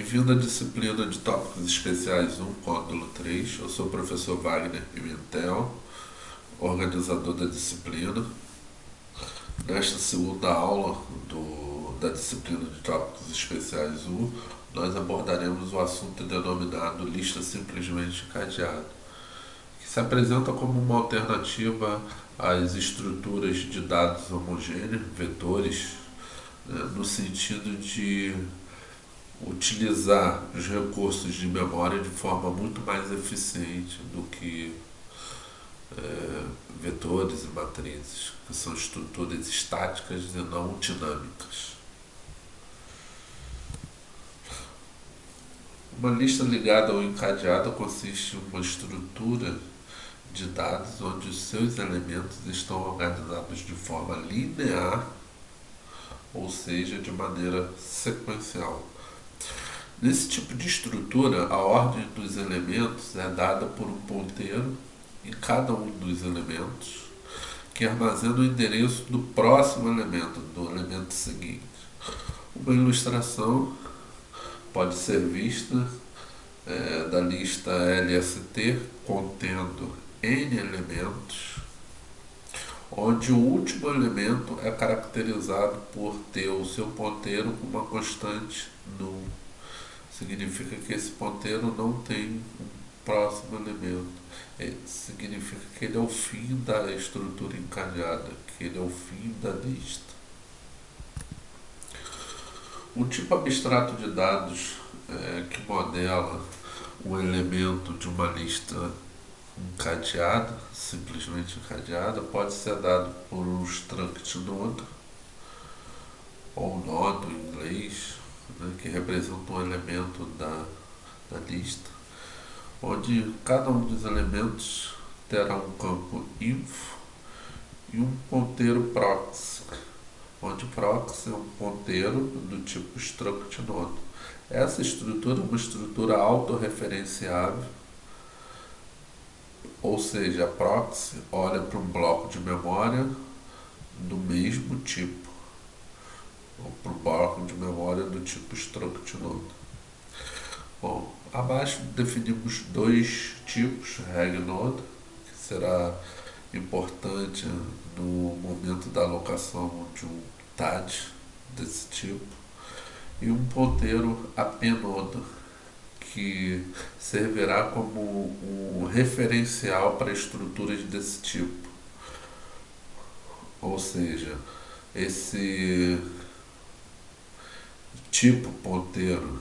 Bem-vindo à disciplina de Tópicos Especiais 1, módulo 3. Eu sou o professor Wagner Pimentel, organizador da disciplina. Nesta segunda aula da disciplina de Tópicos Especiais 1, nós abordaremos o assunto denominado lista simplesmente cadeada, que se apresenta como uma alternativa às estruturas de dados homogêneos, vetores, no sentido de utilizar os recursos de memória de forma muito mais eficiente do que vetores e matrizes, que são estruturas estáticas e não dinâmicas. Uma lista ligada ou encadeada consiste em uma estrutura de dados onde os seus elementos estão organizados de forma linear, ou seja, de maneira sequencial. Nesse tipo de estrutura, a ordem dos elementos é dada por um ponteiro em cada um dos elementos, que armazena o endereço do próximo elemento, do elemento seguinte. Uma ilustração pode ser vista da lista LST contendo N elementos, onde o último elemento é caracterizado por ter o seu ponteiro com uma constante null. Significa que esse ponteiro não tem um próximo elemento. Significa que ele é o fim da estrutura encadeada, que ele é o fim da lista. Um tipo abstrato de dados que modela o elemento de uma lista encadeada, simplesmente encadeada, pode ser dado por um struct node, ou nodo em inglês, que representa um elemento da lista, onde cada um dos elementos terá um campo info e um ponteiro proxy, onde proxy é um ponteiro do tipo struct node. Essa estrutura é uma estrutura autorreferenciável, ou seja, a proxy olha para um bloco de memória do mesmo tipo, ou para um bloco de memória do tipo struct node. Bom, abaixo definimos dois tipos, reg node, que será importante no momento da alocação de um TAD desse tipo, e um ponteiro ap-node, que servirá como um referencial para estruturas desse tipo. Ou seja, esse tipo ponteiro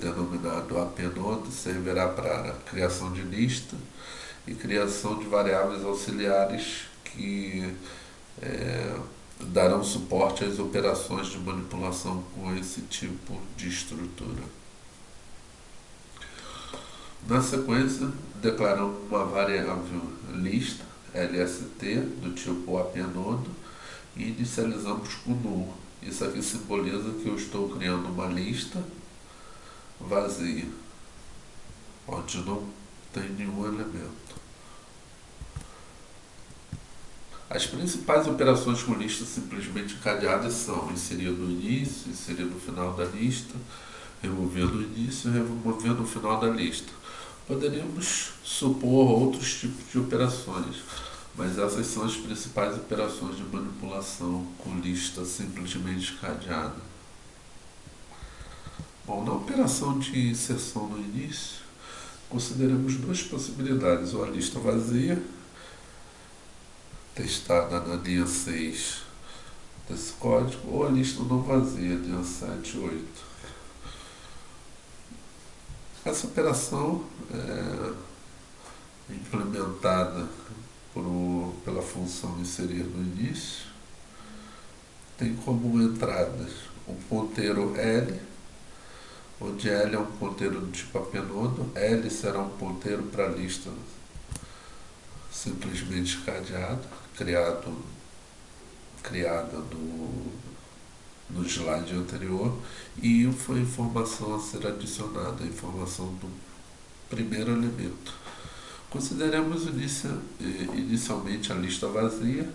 denominado ap-node servirá para a criação de lista e criação de variáveis auxiliares que darão suporte às operações de manipulação com esse tipo de estrutura. Na sequência, declaramos uma variável lista, LST, do tipo ap-node, e inicializamos com null. Isso aqui simboliza que eu estou criando uma lista vazia, onde não tem nenhum elemento. As principais operações com lista simplesmente encadeadas são inserir no início, inserir no final da lista, remover no início e remover no final da lista. Poderíamos supor outros tipos de operações, mas essas são as principais operações de manipulação com lista simplesmente encadeada. Bom, na operação de inserção no início, consideramos duas possibilidades: ou a lista vazia, testada na linha 6 desse código, ou a lista não vazia, linha 7 e 8. Essa operação é implementada pela função inserir no início, tem como entradas um ponteiro L, onde L é um ponteiro do tipo ap-node, L será um ponteiro para a lista simplesmente cadeada, criada no slide anterior, e info é a informação a ser adicionada, a informação do primeiro elemento. Consideremos inicialmente a lista vazia.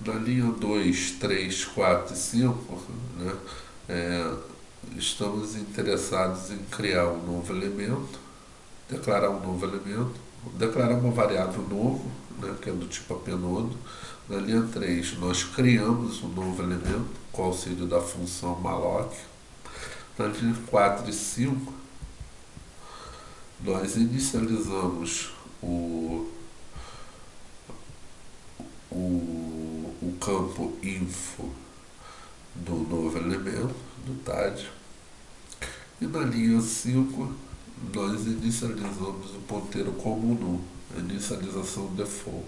Na linha 2, 3, 4 e 5, É, estamos interessados em criar um novo elemento, declarar um novo elemento, declarar uma variável novo, né, que é do tipo apenodo. Na linha 3, nós criamos um novo elemento com o auxílio da função malloc. Na linha 4 e 5, nós inicializamos o campo info do novo elemento, do TAD. E na linha 5, nós inicializamos o ponteiro como nu, a inicialização default.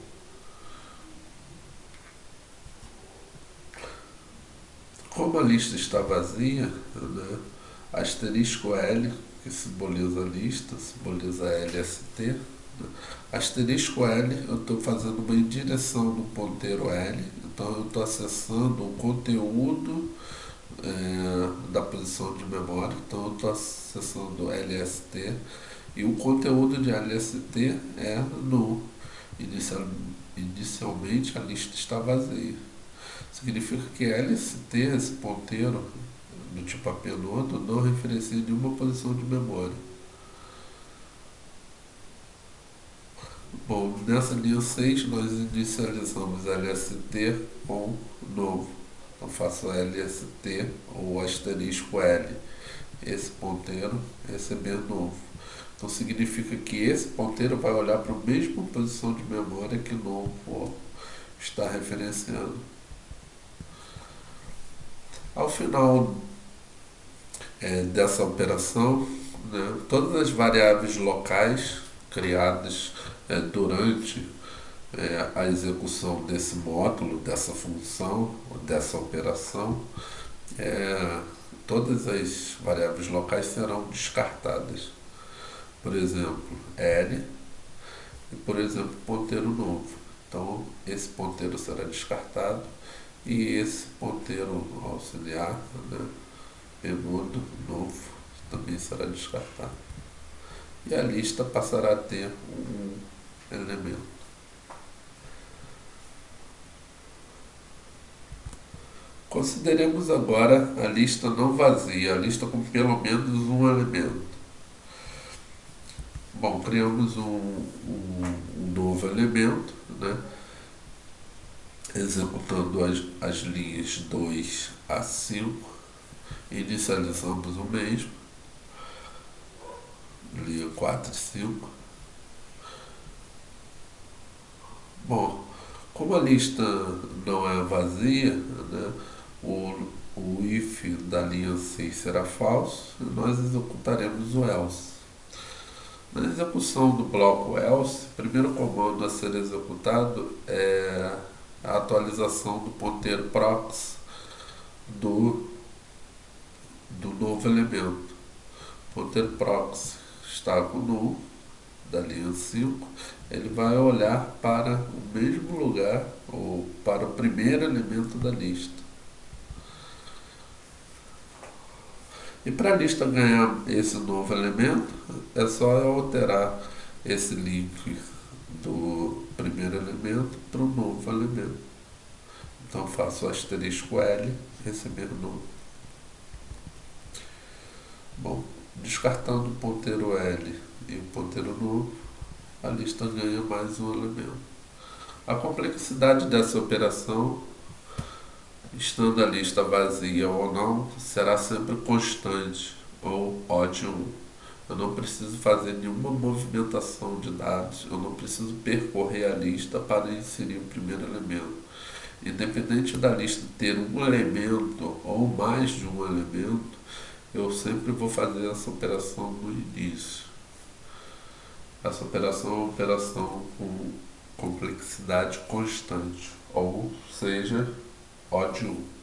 Como a lista está vazia, né, asterisco L, que simboliza a lista, simboliza LST. Né? Asterisco L, eu estou fazendo uma indireção no ponteiro L, então eu estou acessando o conteúdo da posição de memória, então eu estou acessando LST e o conteúdo de LST é no inicialmente a lista está vazia. Significa que LST, esse ponteiro do tipo apenodo, não referencia nenhuma posição de memória. Bom, nessa linha 6 nós inicializamos LST com novo. Então faço LST ou asterisco L, esse ponteiro receber novo. Então significa que esse ponteiro vai olhar para a mesma posição de memória que novo está referenciando. Ao final dessa operação, né, todas as variáveis locais criadas durante a execução desse módulo, dessa função, dessa operação, todas as variáveis locais serão descartadas. Por exemplo, L e, por exemplo, ponteiro novo. Então, esse ponteiro será descartado e esse ponteiro auxiliar, né, penudo novo, também será descartado. E a lista passará a ter um elemento. Consideremos agora a lista não vazia, a lista com pelo menos um elemento. Bom, criamos um novo elemento, né, executando as linhas 2 a 5, inicializamos o mesmo, linha 4 e 5. Bom, como a lista não é vazia, né, o if da linha 6 será falso e nós executaremos o else. Na execução do bloco else, o primeiro comando a ser executado é a atualização do ponteiro prox do novo elemento. O ponteiro prox está com null da linha 5, ele vai olhar para o mesmo lugar ou para o primeiro elemento da lista. E para a lista ganhar esse novo elemento, é só eu alterar esse link do primeiro elemento para o novo elemento. Então faço o asterisco L, receber novo. Bom, descartando o ponteiro L e o ponteiro novo, a lista ganha mais um elemento. A complexidade dessa operação, estando a lista vazia ou não, será sempre constante, ou odd 1. Eu não preciso fazer nenhuma movimentação de dados, eu não preciso percorrer a lista para inserir o primeiro elemento. Independente da lista ter um elemento ou mais de um elemento, eu sempre vou fazer essa operação no início. Essa operação é uma operação com complexidade constante, ou seja, odd 1.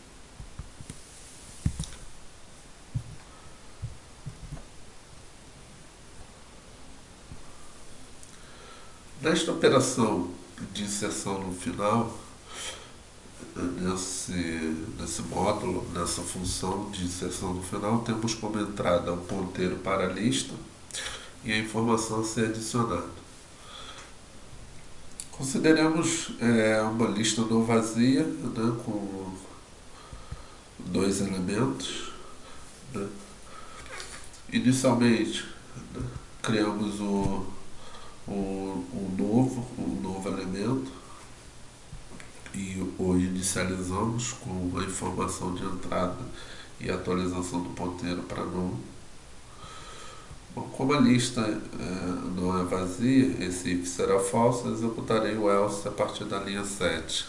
Nesta operação de inserção no final, nesse módulo, nessa função de inserção no final, temos como entrada o ponteiro para a lista e a informação a ser adicionada. Consideremos uma lista não vazia, né, com dois elementos. né? Inicialmente, né, criamos um novo elemento e o inicializamos com a informação de entrada e atualização do ponteiro para novo. Bom, como a lista não é vazia, esse if será falso, executarei o else a partir da linha 7.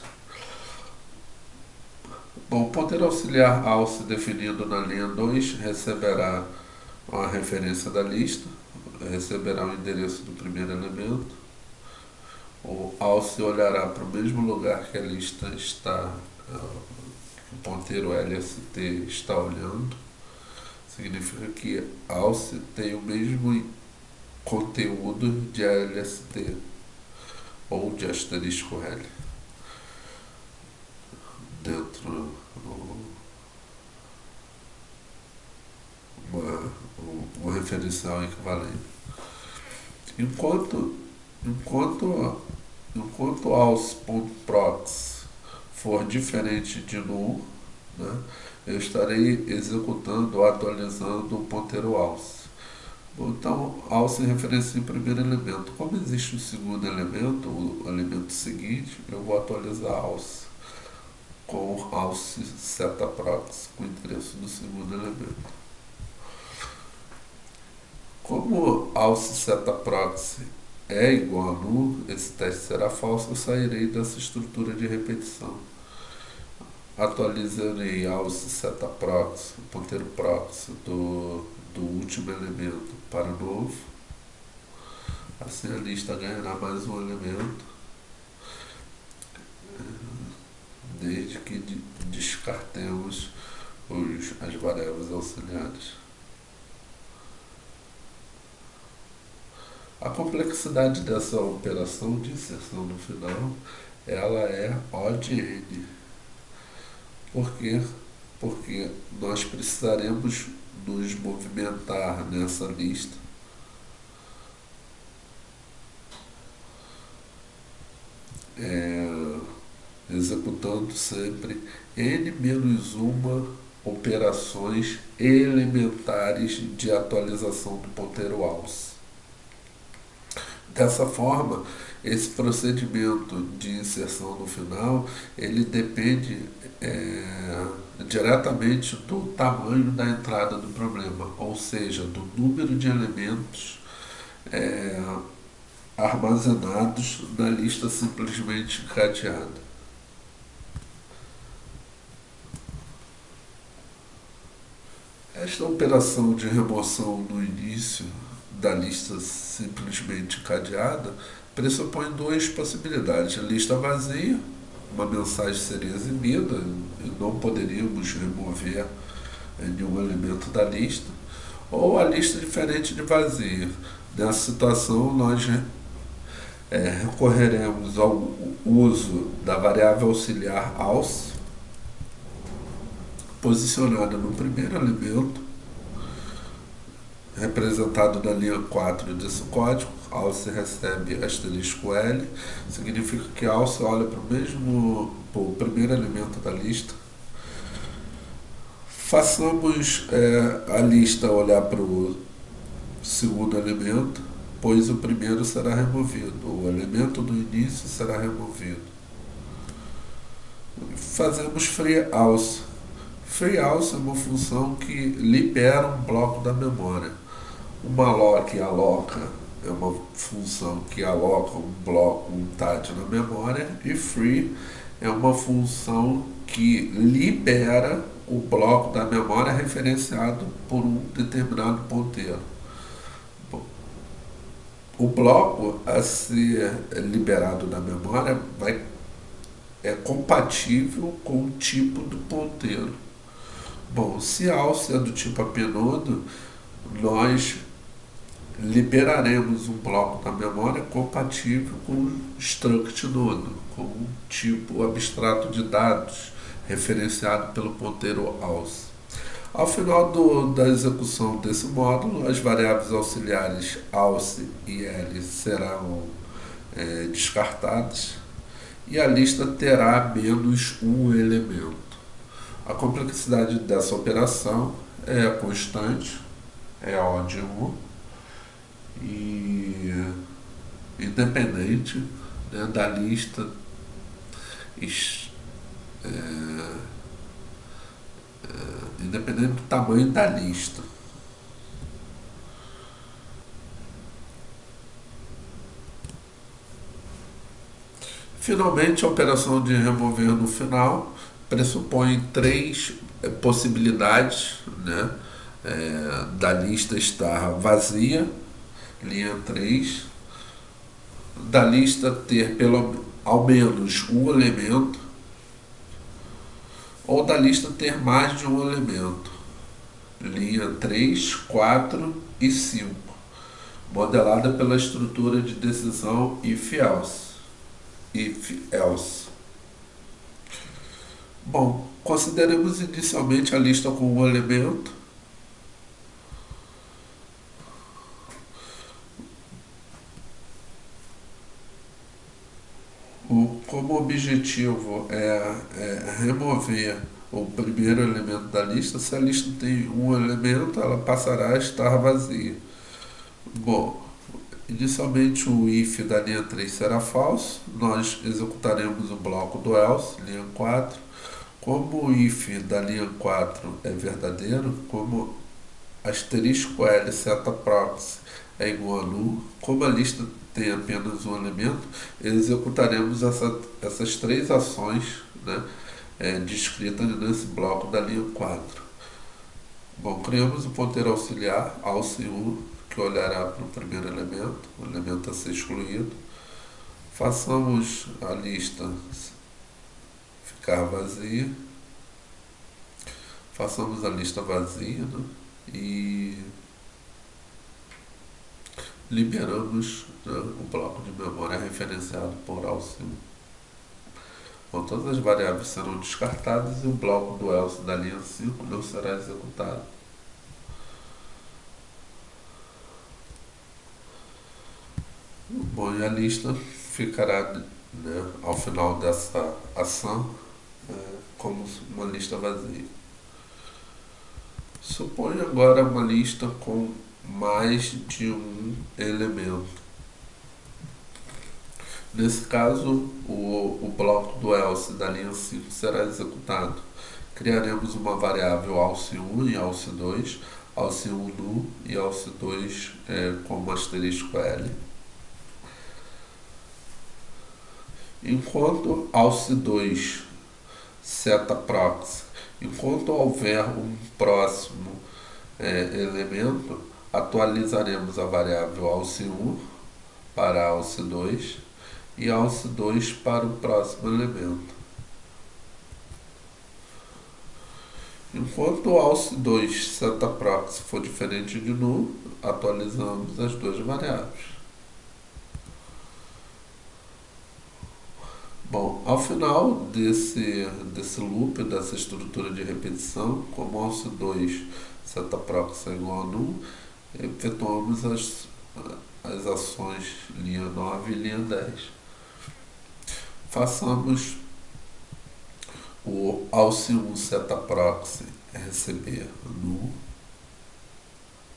Bom, o ponteiro auxiliar alce definido na linha 2 receberá a referência da lista, receberá o endereço do primeiro elemento. O alce olhará para o mesmo lugar que a lista está, o ponteiro LST está olhando. Significa que alce tem o mesmo conteúdo de LST ou de asterisco L dentro um referencial equivalente. Enquanto, enquanto, enquanto alce.prox for diferente de null, né, eu estarei executando ou atualizando o ponteiro alce. Então, alce referencia o primeiro elemento. Como existe o segundo elemento, o elemento seguinte, eu vou atualizar alce com alce setaprox, com o endereço do segundo elemento. Como alce setaprox é igual a null, esse teste será falso, eu sairei dessa estrutura de repetição. Atualizarei alce setaprox, o ponteiro prox do último elemento para o novo. Assim a lista ganhará mais um elemento, desde que descartemos as variáveis auxiliares. A complexidade dessa operação de inserção no final, ela é O de N. Por quê? Porque nós precisaremos nos movimentar nessa lista executando sempre N menos uma operações elementares de atualização do ponteiro alce. Dessa forma, esse procedimento de inserção no final, ele depende diretamente do tamanho da entrada do problema, ou seja, do número de elementos armazenados na lista simplesmente encadeada. Esta operação de remoção no início da lista simplesmente encadeada pressupõe duas possibilidades. A lista vazia, uma mensagem seria exibida e não poderíamos remover nenhum elemento da lista, ou a lista diferente de vazia. Nessa situação, nós recorreremos ao uso da variável auxiliar alce, posicionada no primeiro elemento, representado na linha 4 desse código. Alce recebe asterisco L, significa que alce olha para o primeiro elemento da lista. Façamos a lista olhar para o segundo elemento, pois o primeiro será removido, o elemento do início será removido. Fazemos free alce. Free alce é uma função que libera um bloco da memória. O malloc aloca é uma função que aloca um bloco, um TAD na memória, e free é uma função que libera o bloco da memória referenciado por um determinado ponteiro. O bloco a ser liberado da memória é compatível com o tipo do ponteiro. Bom, se alce é do tipo apenodo, nós liberaremos um bloco da memória compatível com o struct nodo, com o tipo abstrato de dados referenciado pelo ponteiro alce. Ao final da execução desse módulo, as variáveis auxiliares alce e L serão descartadas e a lista terá menos um elemento. A complexidade dessa operação é constante, é O de 1 e independente, né, da lista, independente do tamanho da lista. Finalmente, a operação de remover no final pressupõe três possibilidades, né, da lista estar vazia, linha 3, da lista ter pelo ao menos um elemento, ou da lista ter mais de um elemento, linha 3, 4 e 5, modelada pela estrutura de decisão if-else. If-else. Bom, consideremos inicialmente a lista com um elemento. Como objetivo é remover o primeiro elemento da lista, se a lista tem um elemento, ela passará a estar vazia. Bom, inicialmente o if da linha 3 será falso, nós executaremos o bloco do else, linha 4. Como o if da linha 4 é verdadeiro, como asterisco L seta proxy é igual a null, como a lista tem apenas um elemento, executaremos essas três ações, né, descritas nesse bloco da linha 4. Bom, criamos o ponteiro auxiliar, alce1, que olhará para o primeiro elemento, o elemento a ser excluído. Façamos a lista ficar vazia. Façamos a lista vazia, né, e liberamos, né, o bloco de memória referenciado por alce1. Bom, todas as variáveis serão descartadas e o bloco do else da linha 5 não será executado. Bom, e a lista ficará, né, ao final dessa ação, como uma lista vazia. Suponha agora uma lista com mais de um elemento. Nesse caso, o bloco do else da linha 5 será executado. Criaremos uma variável alce1 e alce2, alce1 null e alce2 como asterisco L. Enquanto alce2 seta proxy, enquanto houver um próximo elemento, atualizaremos a variável alce1 para alce2 e alce2 para o próximo elemento. Enquanto o alce2 seta proxy for diferente de null, atualizamos as duas variáveis. Bom, ao final desse loop, dessa estrutura de repetição, como alce2 seta proxy é igual a null, efetuamos as ações linha 9 e linha 10. Façamos o alce1 seta proxy receber null.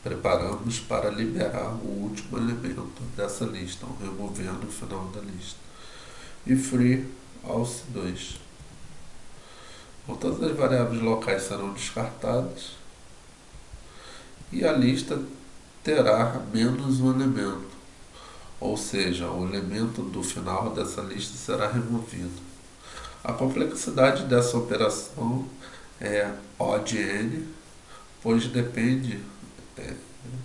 Preparamos para liberar o último elemento dessa lista, removendo o final da lista. E free alce2. Então, todas as variáveis locais serão descartadas e a lista terá menos um elemento, ou seja, o elemento do final dessa lista será removido. A complexidade dessa operação é O de n, pois depende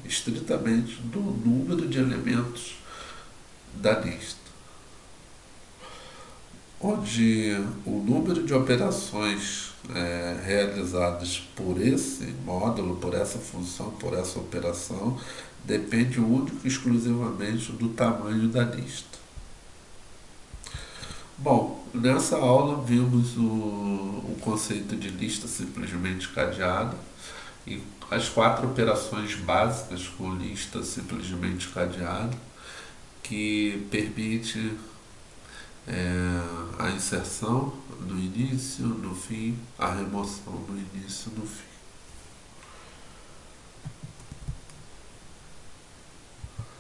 estritamente do número de elementos da lista, onde o número de operações realizadas por esse módulo, por essa função, por essa operação, depende único e exclusivamente do tamanho da lista. Bom, nessa aula vimos o conceito de lista simplesmente cadeada e as 4 operações básicas com lista simplesmente cadeada, que permite a inserção no início, no fim, a remoção no início e no fim.